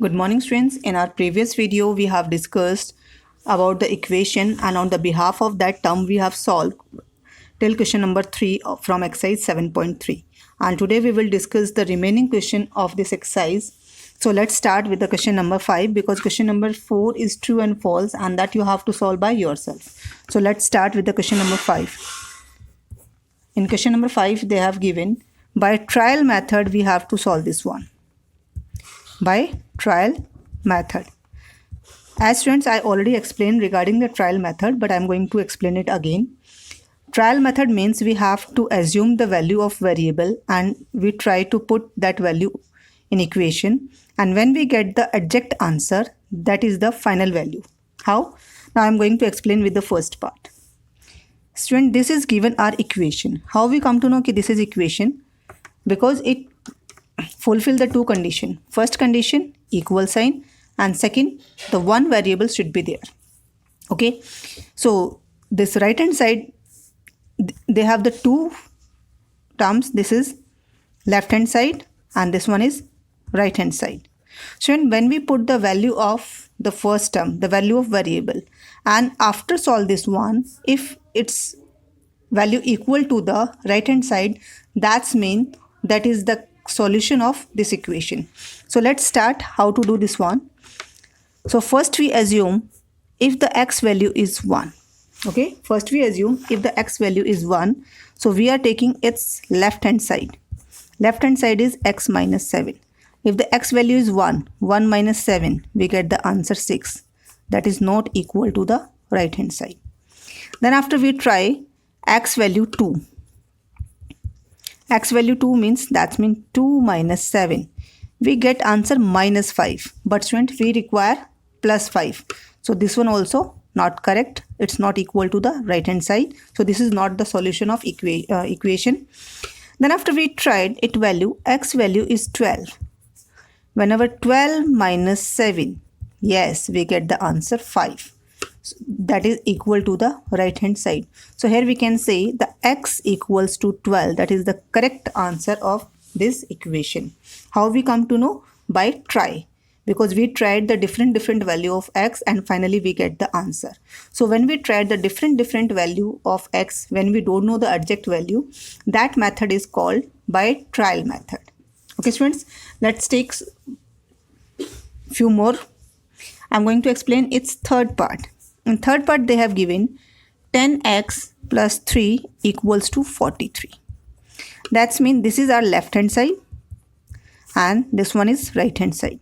Good morning, students. In our previous video, we have discussed about the equation, and on the behalf of that term, we have solved till question number 3 from exercise 7.3. And today we will discuss the remaining question of this exercise. So let's start with the question number 5, because question number 4 is true and false, and that you have to solve by yourself. So let's start with the question number 5. In question number 5, they have given by trial method we have to solve this one. By trial method. As students, I already explained regarding the trial method, but I am going to explain it again. Trial method means we have to assume the value of variable and we try to put that value in equation, and when we get the exact answer, that is the final value. How? Now I am going to explain with the first part. Student, this is given our equation. How we come to know that this is equation? Because it fulfill the two condition. First condition, equal sign, and second, the one variable should be there. Okay, so this right hand side, they have the two terms. This is left hand side and this one is right hand side. So when we put the value of the first term, the value of variable, and after solve this one, if its value equal to the right hand side, that's mean that is the solution of this equation. So let's start how to do this one. So first we assume if the x value is 1. Okay, first we assume if the x value is 1, so we are taking its left hand side. Left hand side is x minus 7. If the x value is 1 minus 7, we get the answer 6. That is not equal to the right hand side. Then after we try x value 2. X value 2 means that means 2 minus 7. We get answer minus 5. But student, we require plus 5. So this one also not correct. It's not equal to the right hand side. So this is not the solution of equation. Then after we tried it value, x value is 12. Whenever 12 minus 7, yes, we get the answer 5. So that is equal to the right hand side. So here we can say the x equals to 12. That is the correct answer of this equation. How we come to know? By try. Because we tried the different value of x and finally we get the answer. So when we tried the different value of x, when we don't know the exact value, that method is called by trial method. Okay students, let's take few more. I'm going to explain its third part. In third part, they have given 10x plus 3 equals to 43. That means this is our left hand side and this one is right hand side.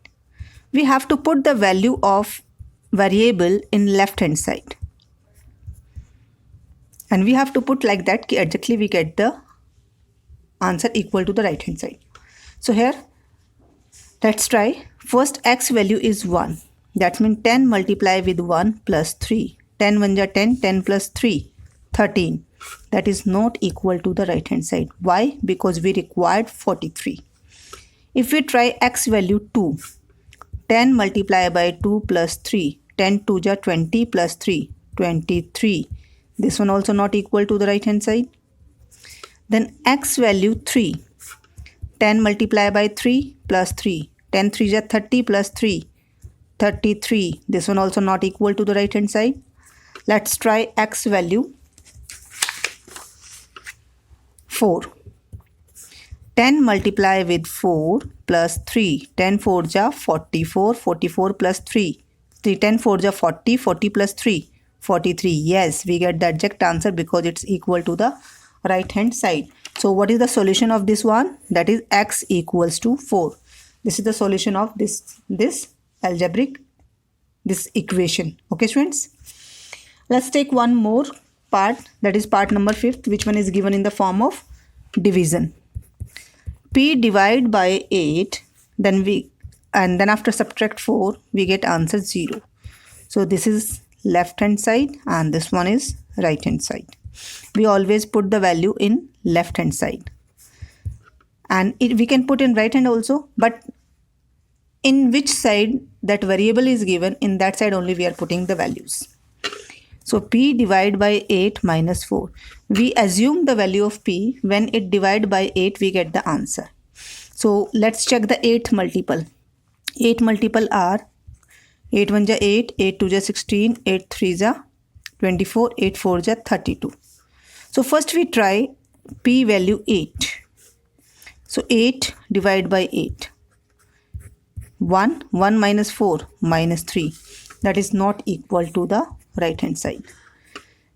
We have to put the value of variable in left hand side. And we have to put like that, exactly we get the answer equal to the right hand side. So here, let's try. First x value is 1. That means 10 multiply with 1 plus 3. 10 1 ja 10, 10 plus 3, 13. That is not equal to the right hand side. Why? Because we required 43. If we try x value 2, 10 multiply by 2 plus 3. 10 2 ja 20 plus 3, 23. This one also not equal to the right hand side. Then x value 3. 10 multiply by 3 plus 3. 10 3 ja 30 plus 3. 33. This one also not equal to the right hand side. Let's try x value 4. 10 multiply with 4 plus 3. 10 4 ja 44. 44 plus 3. 10 4 ja 40. 40 plus 3. 43. Yes, we get the exact answer because it's equal to the right hand side. So what is the solution of this one? That is x equals to 4. This is the solution of this algebraic, this equation. Okay students, let's take one more part, that is part number 5th, which one is given in the form of division. P divide by 8, then after subtract 4 we get answer 0. So this is left hand side and this one is right hand side. We always put the value in left hand side, and we can put in right hand also, but in which side that variable is given, in that side only we are putting the values. So p divide by 8 minus 4. We assume the value of p. When it divide by 8, we get the answer. So let's check the 8th multiple. 8 multiple are 8 1 ja 8, 8 2 ja 16, 8 3 ja 24, 8 4 ja 32. So first we try p value 8. So 8 divided by 8. 1 minus 4 minus 3. That is not equal to the right hand side.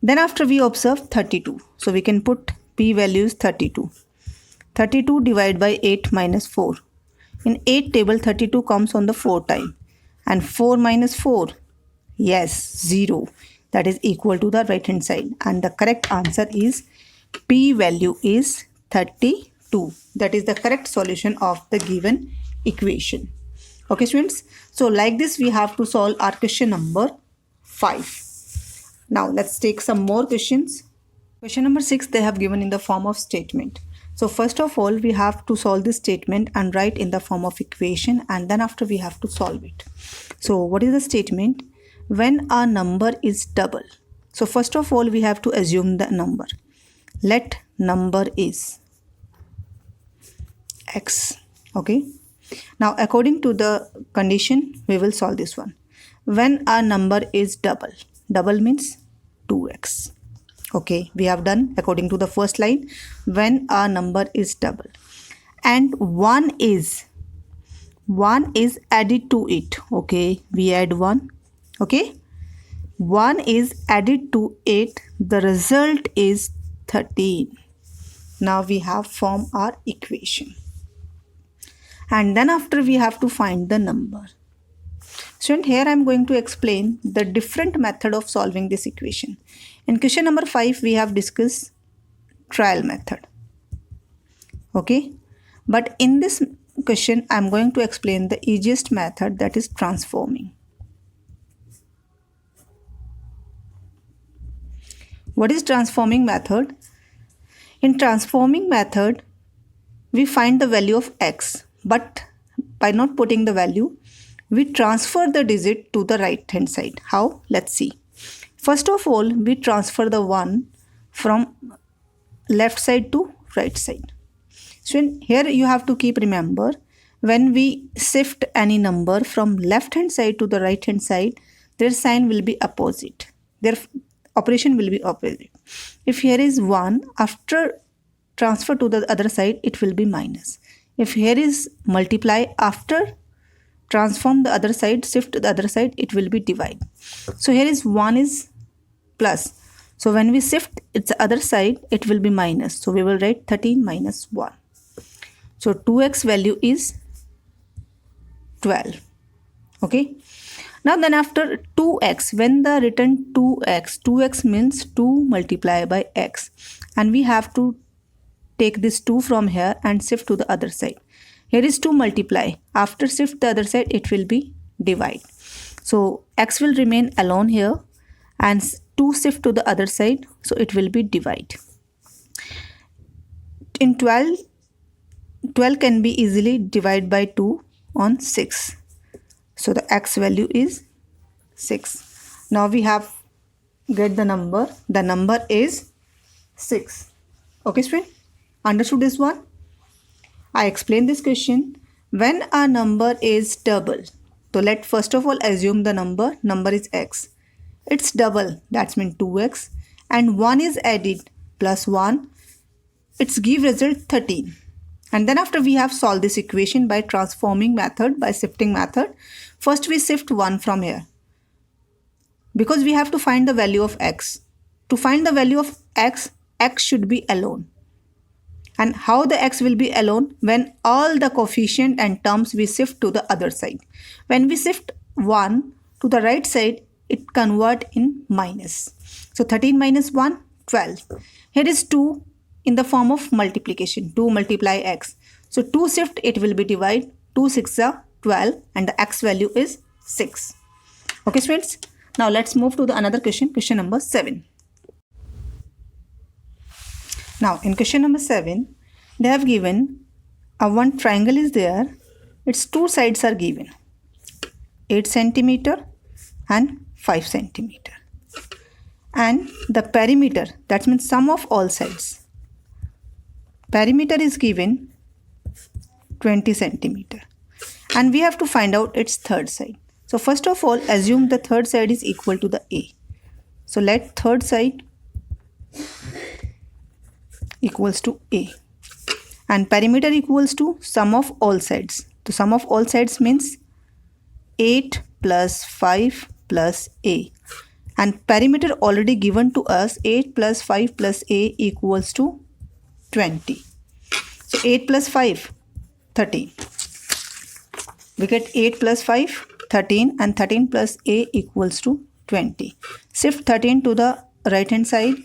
Then after we observe 32. So we can put p value is 32. 32 divided by 8 minus 4. In 8 table 32 comes on the 4 time. And 4 minus 4. Yes, 0. That is equal to the right hand side. And the correct answer is p value is 32. That is the correct solution of the given equation. Okay students, so like this we have to solve our question number 5. Now let's take some more questions. Question number 6 they have given in the form of statement. So first of all we have to solve this statement and write in the form of equation, and then after we have to solve it. So what is the statement? When a number is double. So first of all we have to assume the number. Let number is x. Okay. Now according to the condition we will solve this one. When a number is double. Double means 2x. Okay, we have done according to the first line. When a number is double. And 1 is added to it. Okay, we add 1. Okay. 1 is added to it. The result is 13. Now we have formed our equation. And then after we have to find the number. So here I am going to explain the different method of solving this equation. In question number 5 we have discussed trial method. Okay. But in this question I am going to explain the easiest method, that is transforming. What is transforming method? In transforming method we find the value of x. But by not putting the value, we transfer the digit to the right hand side. How? Let's see. First of all, we transfer the 1 from left side to right side. So here you have to keep remember, when we shift any number from left hand side to the right hand side, their sign will be opposite. Their operation will be opposite. If here is 1, after transfer to the other side, it will be minus. If here is multiply, after transform the other side, shift to the other side, it will be divide. So here is 1 is plus. So when we shift its other side, it will be minus. So we will write 13 minus 1. So 2x value is 12. Okay. Now then after 2x, when the written 2x means 2 multiplied by x. And we have to take this 2 from here and shift to the other side. Here is 2 multiply. After shift the other side, it will be divide. So x will remain alone here and 2 shift to the other side. So it will be divide. In 12 can be easily divided by 2 on 6. So the x value is 6. Now we have get the number. The number is 6. Okay, student? Understood this one? I explained this question. When a number is double, so let first of all assume the number is x. It's double, that means 2x, and 1 is added plus 1. It's give result 13. And then after we have solved this equation by transforming method, by shifting method, first we shift 1 from here. Because we have to find the value of x. To find the value of x should be alone. And how the x will be alone? When all the coefficient and terms we shift to the other side. When we shift 1 to the right side, it convert in minus. So 13 minus 1, 12. Here is 2 in the form of multiplication. 2 multiply x. So 2 shift, it will be divide. 2 6 are 12 and the x value is 6. Okay students. Now let's move to the another question. Question number 7. Now in question number 7, they have given a one triangle is there. Its two sides are given. 8 centimeter and 5 centimeter. And the perimeter, that means sum of all sides. Perimeter is given 20 centimeter. and we have to find out its third side. So first of all, assume the third side is equal to the A. So let third side equals to A, and perimeter equals to sum of all sides. So sum of all sides means 8 plus 5 plus A, and perimeter already given to us, 8 plus 5 plus A equals to 20. So 8 plus 5, 13. We get 8 plus 5, 13, and 13 plus A equals to 20. Shift 13 to the right hand side.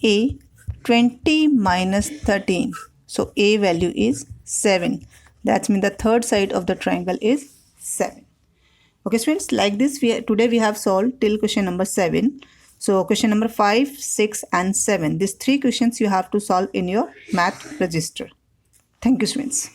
A, 20 minus 13. So A value is 7. That means the third side of the triangle is 7. Okay students, like this today we have solved till question number 7. So question number 5, 6 and 7. These 3 questions you have to solve in your math register. Thank you students.